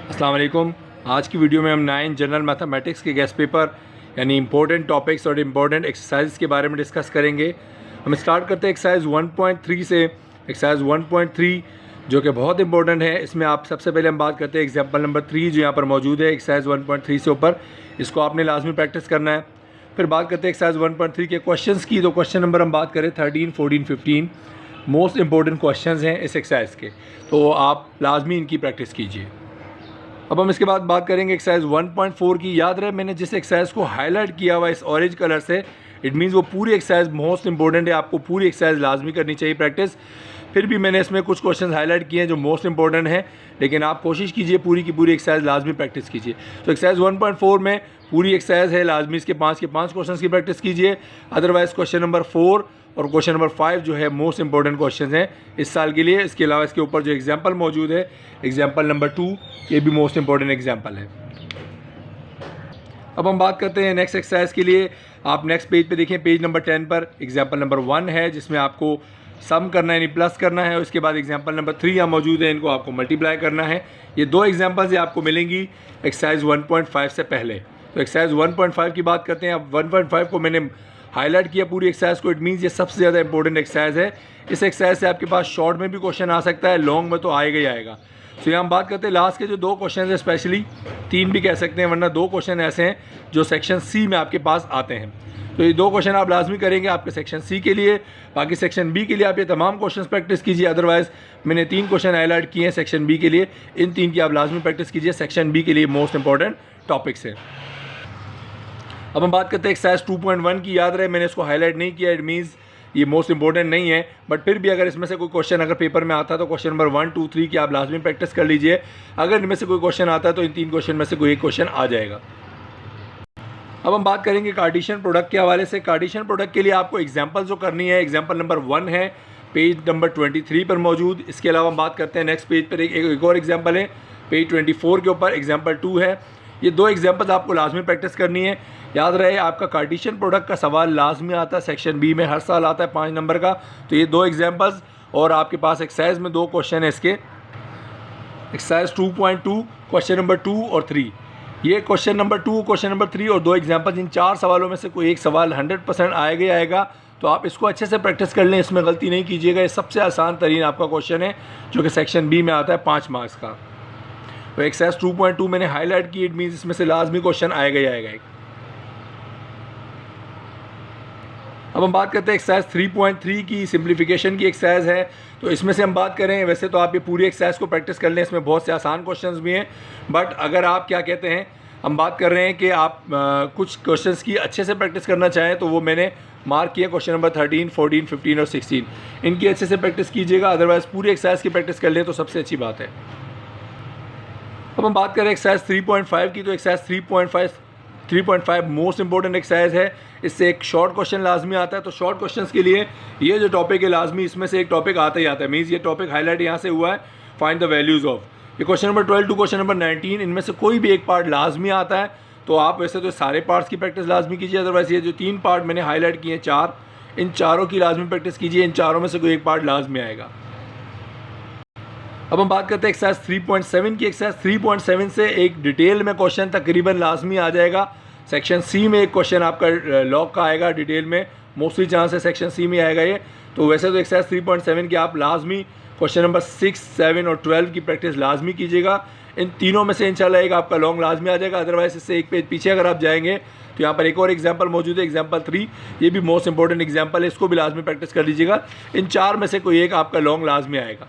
अस्सलाम वालेकुम। आज की वीडियो में हम 9 जनरल मैथमेटिक्स के गेस्ट पेपर यानी इंपॉर्टेंट टॉपिक्स और इम्पॉर्टेंट एक्सरसाइज के बारे में डिस्कस करेंगे। हम स्टार्ट करते हैं एक्सरसाइज 1.3 से। एक्सरसाइज 1.3 जो कि बहुत इंपॉर्टेंट है, इसमें आप सबसे पहले हम बात करते हैं एग्जाम्पल नंबर 3 जो यहाँ पर मौजूद है एक्सरसाइज 1.3 से ऊपर। इसको आपने लाजमी प्रैक्टिस करना है। फिर बात करते हैं एक्सरसाइज 1.3 के क्वेश्चंस की। तो क्वेश्चन नंबर हम बात करें 13, 14, 15 मोस्ट इंपॉर्टेंट क्वेश्चंस हैं इस एक्सरसाइज के, तो आप लाजमी इनकी प्रैक्टिस कीजिए। अब हम इसके बाद बात करेंगे एक्सरसाइज 1.4 की। याद रहे मैंने जिस एक्सरसाइज को हाईलाइट किया हुआ इस ऑरेंज कलर से, इट मीन्स वो पूरी एक्सरसाइज मोस्ट इंपॉर्टेंट है, आपको पूरी एक्सरसाइज लाजमी करनी चाहिए प्रैक्टिस। फिर भी मैंने इसमें कुछ क्वेश्चन हाईलाइट किए हैं जो मोस्ट इंपॉर्टेंट हैं, लेकिन आप कोशिश कीजिए पूरी की पूरी एक्सरसाइज लाजमी प्रैक्टिस कीजिए। तो एक्सरसाइज 1.4 में पूरी एक्सरसाइज है, लाजमी इसके 5 के 5 क्वेश्चन की प्रैक्टिस कीजिए। अदरवाइज क्वेश्चन नंबर 4 और क्वेश्चन नंबर 5 जो है मोस्ट इंपॉर्टेंट क्वेश्चन हैं इस साल के लिए। इसके अलावा इसके ऊपर जो एग्जाम्पल मौजूद है, एग्जाम्पल नंबर 2, ये भी मोस्ट इंपॉर्टेंट एग्जाम्पल है। अब हम बात करते हैं नेक्स्ट एक्सरसाइज के लिए। आप नेक्स्ट पेज पे देखें, पेज नंबर 10 पर एग्जाम्पल नंबर 1 है जिसमें आपको सम करना है यानी प्लस करना है। उसके बाद एग्जाम्पल नंबर 3 यहाँ मौजूद है, इनको आपको मल्टीप्लाई करना है। ये दो एग्जाम्पल्स आपको मिलेंगी एक्सरसाइज 1.5 से पहले। तो एक्सरसाइज 1.5 की बात करते हैं। अब 1.5 को मैंने हाईलाइट किया पूरी एक्सरसाइज को, इट मीन्स ये सबसे ज़्यादा इंपॉर्टेंट एक्सरसाइज है। इस एक्सरसाइज से आपके पास शॉर्ट में भी क्वेश्चन आ सकता है, लॉन्ग में तो आएगा ही आएगा। तो यहाँ हम बात करते हैं लास्ट के जो 2 क्वेश्चन हैं, स्पेशली 3 भी कह सकते हैं, वरना 2 क्वेश्चन ऐसे हैं जो सेक्शन सी में आपके पास आते हैं। तो ये 2 क्वेश्चन आप लाजमी करेंगे आपके सेक्शन सी के लिए। बाकी सेक्शन बी के लिए आप ये तमाम क्वेश्चन प्रैक्टिस कीजिए। अदरवाइज मैंने 3 क्वेश्चन हाईलाइट किए हैं सेक्शन बी के लिए, इन 3 की आप लाजमी प्रैक्टिस कीजिए। सेक्शन बी के लिए मोस्ट इंपॉर्टेंट टॉपिक्स है। अब हम बात करते हैं एक्सरसाइज 2.1 की। याद रहे मैंने इसको हाईलाइट नहीं किया, इट मीन्स ये मोस्ट इंपॉर्टेंट नहीं है, बट फिर भी अगर इसमें से कोई क्वेश्चन अगर पेपर में आता है तो क्वेश्चन नंबर 1, 2, 3 की आप लाजमी प्रैक्टिस कर लीजिए। अगर इनमें से कोई क्वेश्चन आता है तो इन 3 क्वेश्चन में से कोई एक क्वेश्चन आ जाएगा। अब हम बात करेंगे कार्टेशियन प्रोडक्ट के हवाले से। कार्टेशियन प्रोडक्ट के लिए आपको एग्जाम्पल जो करनी है, एग्जाम्पल नंबर 1 है पेज नंबर 23 पर मौजूद। इसके अलावा हम बात करते हैं नेक्स्ट पेज पर एक और एग्जाम्पल है पेज 24 के ऊपर, एग्जाम्पल 2 है। ये 2 एग्जाम्पल्स आपको लाजमी प्रैक्टिस करनी है। याद रहे आपका कार्टेशियन प्रोडक्ट का सवाल लाजमी आता है, सेक्शन बी में हर साल आता है 5 नंबर का। तो ये 2 एग्जाम्पल्स और आपके पास एक्सरसाइज में 2 क्वेश्चन है इसके, एक्सरसाइज 2.2 क्वेश्चन नंबर 2 और 3। ये क्वेश्चन नंबर 2, क्वेश्चन नंबर 3 और 2 एग्जाम्पल्स, इन 4 सवालों में से कोई एक सवाल 100% आएगा ही आएगा। तो आप इसको अच्छे से प्रैक्टिस कर लें, इसमें गलती नहीं कीजिएगा। ये सबसे आसान तरीन आपका क्वेश्चन है जो कि सेक्शन बी में आता है 5 मार्क्स का। तो एक्सरसाइज 2.2 मैंने हाईलाइट की, इट मीन्स इसमें से लाजमी क्वेश्चन आएगा ही आएगा। अब हम बात करते हैं एक्सरसाइज 3.3 की, सिंप्लीफिकेशन की एक्सरसाइज है। तो इसमें से हम बात करें, वैसे तो आप ये पूरी एक्सरसाइज को प्रैक्टिस कर लें, इसमें बहुत से आसान क्वेश्चंस भी हैं, बट अगर आप क्या कहते हैं, हम बात कर रहे हैं कि आप कुछ क्वेश्चंस की अच्छे से प्रैक्टिस करना चाहें तो वो मैंने मार्क किए क्वेश्चन नंबर 13, 14, 15 और 16। इनकी अच्छे से प्रैक्टिस कीजिएगा, अदरवाइज़ पूरी एक्सरसाइज की प्रैक्टिस कर लें तो सबसे अच्छी बात है। अब हम बात करें एक्सरसाइज 3.5 की। तो एक्सरसाइज 3.5 मोस्ट इंपॉर्टेंट एक्सरसाइज है। इससे एक शॉर्ट क्वेश्चन लाजमी आता है। तो शॉर्ट क्वेश्चंस के लिए ये जो टॉपिक है लाजमी इसमें से एक टॉपिक आता ही आता है, मीन्स ये टॉपिक हाईलाइट यहाँ से हुआ है, फाइंड द वैल्यूज़ ऑफ। ये question number 12 to question number 19, इनमें से कोई भी एक पार्ट लाजमी आता है। तो आप वैसे तो सारे पार्ट्स की प्रैक्टिस लाजमी कीजिए, अदरवाइज ये जो 3 पार्ट मैंने हाईलाइट किए हैं 4, इन चारों की लाजमी प्रैक्टिस कीजिए। इन चारों में से कोई एक पार्ट लाजमी आएगा। अब हम बात करते हैं एक्सरसाइज 3.7 की। एक्सरसाइज 3.7 से एक डिटेल में क्वेश्चन तकरीबन लाजमी आ जाएगा। सेक्शन सी में एक क्वेश्चन आपका लॉग का आएगा डिटेल में, मोस्टली चांस है सेक्शन सी में आएगा ये। तो वैसे तो एक्सरसाइज 3.7 की आप लाजमी क्वेश्चन नंबर 6, 7 और 12 की प्रैक्टिस लाजमी कीजिएगा। इन तीनों में से इंशाल्लाह एक आपका लॉन्ग लाजमी आ जाएगा। अदरवाइज इससे एक पेज पीछे अगर आप जाएंगे तो यहाँ पर एक और एग्जाम्पल मौजूद है, एग्जाम्पल 3। ये भी मोस्ट इंपॉर्टेंट एग्जाम्पल है, इसको भी लाजमी प्रैक्टिस कर लीजिएगा। इन 4 में से कोई एक आपका लॉन्ग लाजमी आएगा।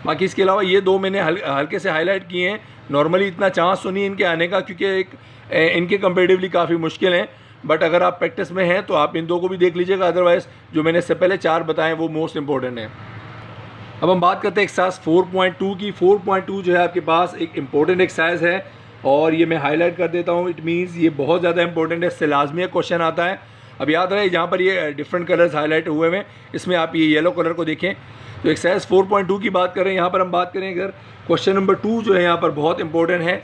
बाकी इसके अलावा ये 2 मैंने हल्के से हाईलाइट किए हैं। नॉर्मली इतना चांस तो नहीं इनके आने का, क्योंकि इनके कंपेरेटिवली काफ़ी मुश्किल हैं, बट अगर आप प्रैक्टिस में हैं तो आप इन 2 को भी देख लीजिएगा। अदरवाइज़ जो मैंने इससे पहले 4 बताएं वो मोस्ट इंपॉर्टेंट है। अब हम बात करते हैं एक्सरसाइज 4.2 की। 4.2 जो है आपके पास एक इम्पॉर्टेंट एक्सरसाइज है और ये मैं हाईलाइट कर देता हूँ, इट मीन्स ये बहुत ज़्यादा इंपॉर्टेंट है, इससे लाजमी क्वेश्चन आता है। अब याद रहे जहाँ पर ये डिफरेंट कलर्स हाईलाइट हुए हैं, इसमें आप ये येलो कलर को देखें। तो एक्सरसाइज 4.2 की बात करें, यहाँ पर हम बात करें अगर क्वेश्चन नंबर 2 जो है यहाँ पर बहुत इंपॉर्टेंट है।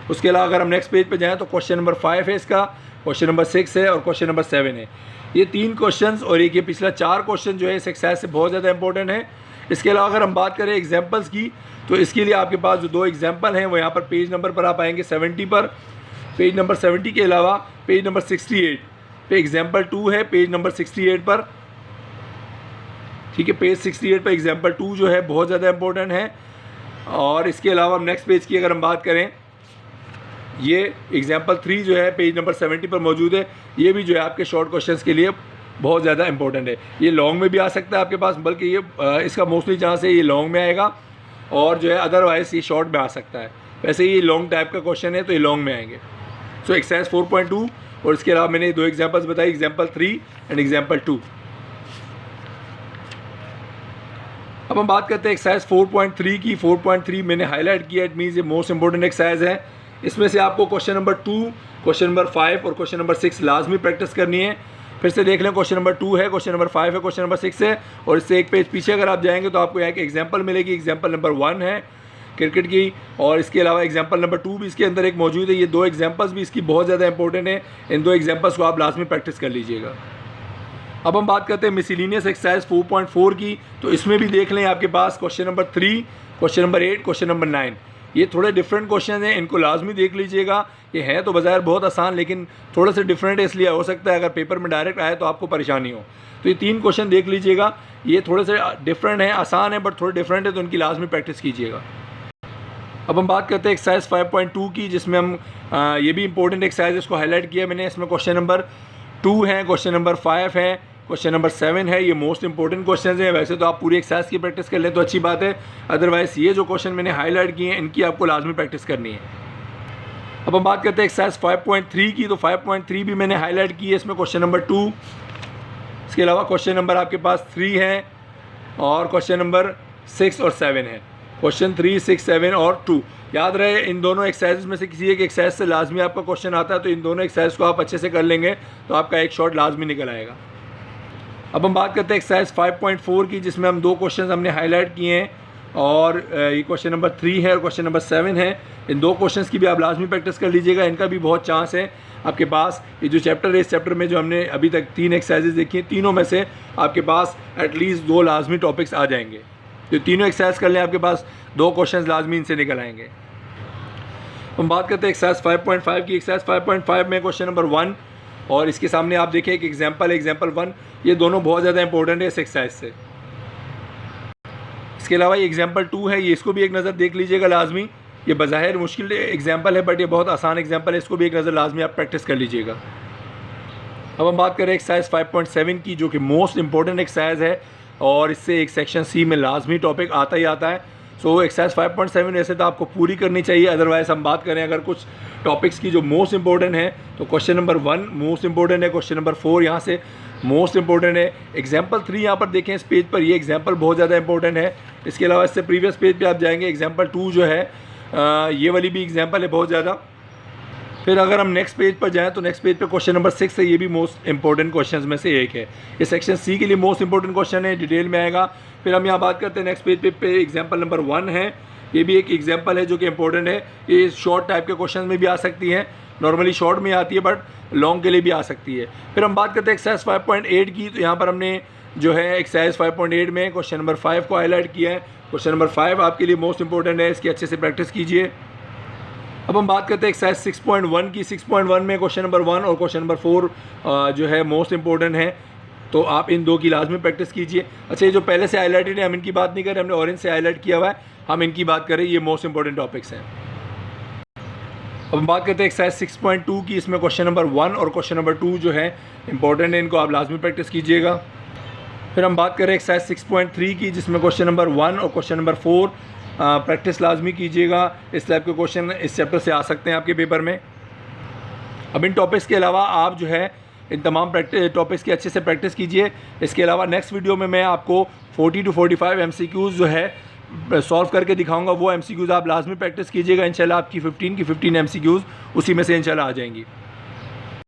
उसके अलावा अगर हम नेक्स्ट पेज पे जाएँ तो क्वेश्चन नंबर 5 है इसका, क्वेश्चन नंबर 6 है और क्वेश्चन नंबर 7 है। ये 3 क्वेश्चंस और एक ये पिछला 4 क्वेश्चन जो है इस एक्सरसाइज से बहुत ज़्यादा इंपॉर्टेंट है। इसके अलावा अगर हम बात करें एग्जाम्पल्स की, तो इसके लिए आपके पास जो 2 एग्जाम्पल हैं वो यहाँ पर पेज नंबर पर आप आएंगे 70 पर। पेज नंबर 70 के अलावा पेज नंबर 68 पे एग्जाम्पल 2 है, पेज नंबर 68 पर, ठीक है। पेज 68 पर एग्जाम्पल 2 जो है बहुत ज़्यादा इंपॉर्टेंट है। और इसके अलावा नेक्स्ट पेज की अगर हम बात करें, ये एग्जाम्पल 3 जो है पेज नंबर 70 पर मौजूद है। ये भी जो है आपके शॉर्ट क्वेश्चंस के लिए बहुत ज़्यादा इंपॉर्टेंट है। ये लॉन्ग में भी आ सकता है आपके पास, बल्कि ये इसका मोस्टली चांस है ये लॉन्ग में आएगा, और जो है अदरवाइज़ ये शॉर्ट में आ सकता है। वैसे ये लॉन्ग टाइप का क्वेश्चन है तो ये लॉन्ग में आएंगे। सो एक्सरसाइज 4.2 और इसके अलावा मैंने 2 एग्जाम्पल्स बताई, एग्जाम्पल 3 एंड एग्जाम्पल 2। अब हम बात करते हैं एक्सरसाइज 4.3 की। 4.3 मैंने हाईलाइट किया, इट मीन्स ये मोस्ट इंपॉर्टेंट एक्सरसाइज है। इसमें से आपको क्वेश्चन नंबर 2, क्वेश्चन नंबर 5 और क्वेश्चन नंबर 6 लाजमी प्रैक्टिस करनी है। फिर से देख लें, क्वेश्चन नंबर 2 है, क्वेश्चन नंबर 5 है, क्वेश्चन नंबर 6 है, और इससे एक पेज पीछे अगर आप जाएंगे तो आपको यहाँ एक एग्जाम्पल मिलेगी। एग्जाम्पल नंबर 1 है क्रिकेट की, और इसके अलावा एग्जाम्पल नंबर 2 भी इसके अंदर एक मौजूद है। ये 2 एग्जाम्पल्स भी इसकी बहुत ज़्यादा इंपॉर्टेंट है। इन 2 एग्जाम्पल्स को आप लाजमी प्रैक्टिस कर लीजिएगा। अब हम बात करते हैं मिसलिनियस एक्सरसाइज 4.4 की। तो इसमें भी देख लें आपके पास question number 3, question number 8, question number 9, ये थोड़े डिफरेंट क्वेश्चन हैं, इनको लाजमी देख लीजिएगा। ये हैं तो बज़ाहिर बहुत आसान, लेकिन थोड़े से डिफरेंट है, इसलिए हो सकता है अगर पेपर में डायरेक्ट आए तो आपको परेशानी हो। तो ये 3 क्वेश्चन देख लीजिएगा, ये थोड़े से डिफरेंट हैं, आसान है बट थोड़े डिफरेंट है, तो इनकी लाजमी प्रैक्टिस कीजिएगा। अब हम बात करते हैं एक्सरसाइज 5.2 की, जिसमें हम ये भी इंपॉर्टेंट एक्सरसाइज इसको हाईलाइट किया मैंने। इसमें क्वेश्चन नंबर 2 है, क्वेश्चन नंबर 5 है, क्वेश्चन नंबर 7 है। ये मोस्ट इंपॉर्टेंट क्वेश्चन हैं। वैसे तो आप पूरी एक्सरसाइज की प्रैक्टिस कर लें तो अच्छी बात है, अदरवाइज़ ये जो क्वेश्चन मैंने हाईलाइट किए हैं इनकी आपको लाजमी प्रैक्टिस करनी है। अब हम बात करते हैं एक्सरसाइज 5.3 की। तो 5.3 भी मैंने हाईलाइट की है। इसमें क्वेश्चन नंबर 2, इसके अलावा क्वेश्चन नंबर आपके पास 3 है, और क्वेश्चन नंबर 6 और 7 है। क्वेश्चन 3, 6, 7 और 2। याद रहे इन दोनों एक्सरसाइज में से किसी एक एक्सरसाइज से लाजमी आपका क्वेश्चन आता है, तो इन दोनों एक्सरसाइज को आप अच्छे से कर लेंगे तो आपका एक शॉट लाजमी निकल आएगा। अब हम बात करते हैं एक्सरसाइज 5.4 की, जिसमें हम 2 क्वेश्चन हमने हाईलाइट किए हैं, और ये क्वेश्चन नंबर 3 है और क्वेश्चन नंबर 7 है। इन 2 क्वेश्चंस की भी आप लाजमी प्रैक्टिस कर लीजिएगा, इनका भी बहुत चांस है आपके पास। ये जो चैप्टर है, इस चैप्टर में जो हमने अभी तक 3 एक्सरसाइजेज देखी हैं, तीनों में से आपके पास एटलीस्ट 2 लाजमी टॉपिक्स आ जाएंगे। तो तीनों एक्सरसाइज कर लें, आपके पास 2 क्वेश्चन लाजमी इनसे निकल आएंगे। हम बात करते हैं एक्सरसाइज 5.5 की। एक्सरसाइज 5.5 में क्वेश्चन नंबर 1 और इसके सामने आप देखें एक एग्जाम्पल है, एग्जाम्पल 1। ये दोनों बहुत ज़्यादा इंपॉर्टेंट है इस एक्सरसाइज से। इसके अलावा ये एग्जाम्पल 2 है, ये इसको भी एक नज़र देख लीजिएगा लाजमी। ये बज़ाहिर मुश्किल एग्जाम्पल है बट ये बहुत आसान एग्जाम्पल है, इसको भी एक नज़र लाजमी आप प्रैक्टिस कर लीजिएगा। अब हम बात करें एक्सरसाइज 5.7 की, जो कि मोस्ट इंपॉर्टेंट एक्सरसाइज है, और इससे एक सेक्शन सी में लाजमी टॉपिक आता ही आता है। सो एक्सरसाइज 5.7 ऐसे तो आपको पूरी करनी चाहिए। अदरवाइज़ हम बात करें अगर कुछ टॉपिक्स की जो मोस्ट इंपॉर्टेंट है, तो क्वेश्चन नंबर 1 मोस्ट इंपॉर्टेंट है, क्वेश्चन नंबर 4 यहाँ से मोस्ट इंपॉर्टेंट है, एग्जाम्पल 3 यहाँ पर देखें इस पेज पर, ये एग्जाम्पल बहुत ज़्यादा इंपॉर्टेंट है। इसके अलावा इससे प्रीवियस पेज पे आप जाएंगे, एग्जाम्पल 2 जो है ये वाली भी एग्जाम्पल है बहुत ज़्यादा। फिर अगर हम नेक्स्ट पेज पर जाएँ तो नेक्स्ट पेज पर क्वेश्चन नंबर 6 है, ये भी मोस्ट इंपॉर्टेंट क्वेश्चन में से एक है। ये सेक्शन सी के लिए मोस्ट इंपॉर्टेंट क्वेश्चन है, डिटेल में आएगा। फिर हम यहाँ बात करते हैं नेक्स्ट पेज पे एग्जाम्पल नंबर 1 है, ये भी एक एग्जाम्पल है जो कि इंपॉर्टेंट है। ये शॉर्ट टाइप के क्वेश्चन में भी आ सकती है, नॉर्मली शॉर्ट में आती है बट लॉन्ग के लिए भी आ सकती है। फिर हम बात करते हैं एक्सरसाइज 5.8 की। तो यहाँ पर हमने जो है एक्सरसाइज 5.8 में क्वेश्चन नंबर 5 को हाईलाइट किया है। क्वेश्चन नंबर 5 आपके लिए मोस्ट इंपॉर्टेंट है, इसकी अच्छे से प्रैक्टिस कीजिए। अब हम बात करते हैं एक्सरसाइज 6.1 की। 6.1 में क्वेश्चन नंबर 1 और क्वेश्चन नंबर 4 जो है मोस्ट इंपॉर्टेंट है, तो आप इन 2 की लाजमी प्रैक्टिस कीजिए। अच्छा, ये जो पहले से हाईलाइटेड है हम इनकी बात नहीं कर रहे, हमने ऑरेंज से हाईलाइट किया हुआ है, हम इनकी बात करें, ये मोस्ट इंपॉर्टेंट टॉपिक्स हैं। अब हम बात करते हैं एक्सरसाइज 6.2 की। इसमें क्वेश्चन नंबर 1 और क्वेश्चन नंबर 2 जो है इंपॉर्टेंट है, इनको आप लाजमी प्रैक्टिस कीजिएगा। फिर हम बात करें एक्सरसाइज 6.3 की, जिसमें क्वेश्चन नंबर 1 और क्वेश्चन नंबर 4 प्रैक्टिस लाजमी कीजिएगा। इस टाइप के क्वेश्चन इस चैप्टर से आ सकते हैं आपके पेपर में। अब इन टॉपिक्स के अलावा आप जो है इन तमाम टॉपिक्स की अच्छे से प्रैक्टिस कीजिए। इसके अलावा नेक्स्ट वीडियो में मैं आपको 40 to 45 MCQs जो है सॉल्व करके दिखाऊंगा, वो MCQs आप लाजमी प्रैक्टिस कीजिएगा। इंशाल्लाह आपकी 15 की 15 MCQs उसी में से इंशाल्लाह आ जाएंगी।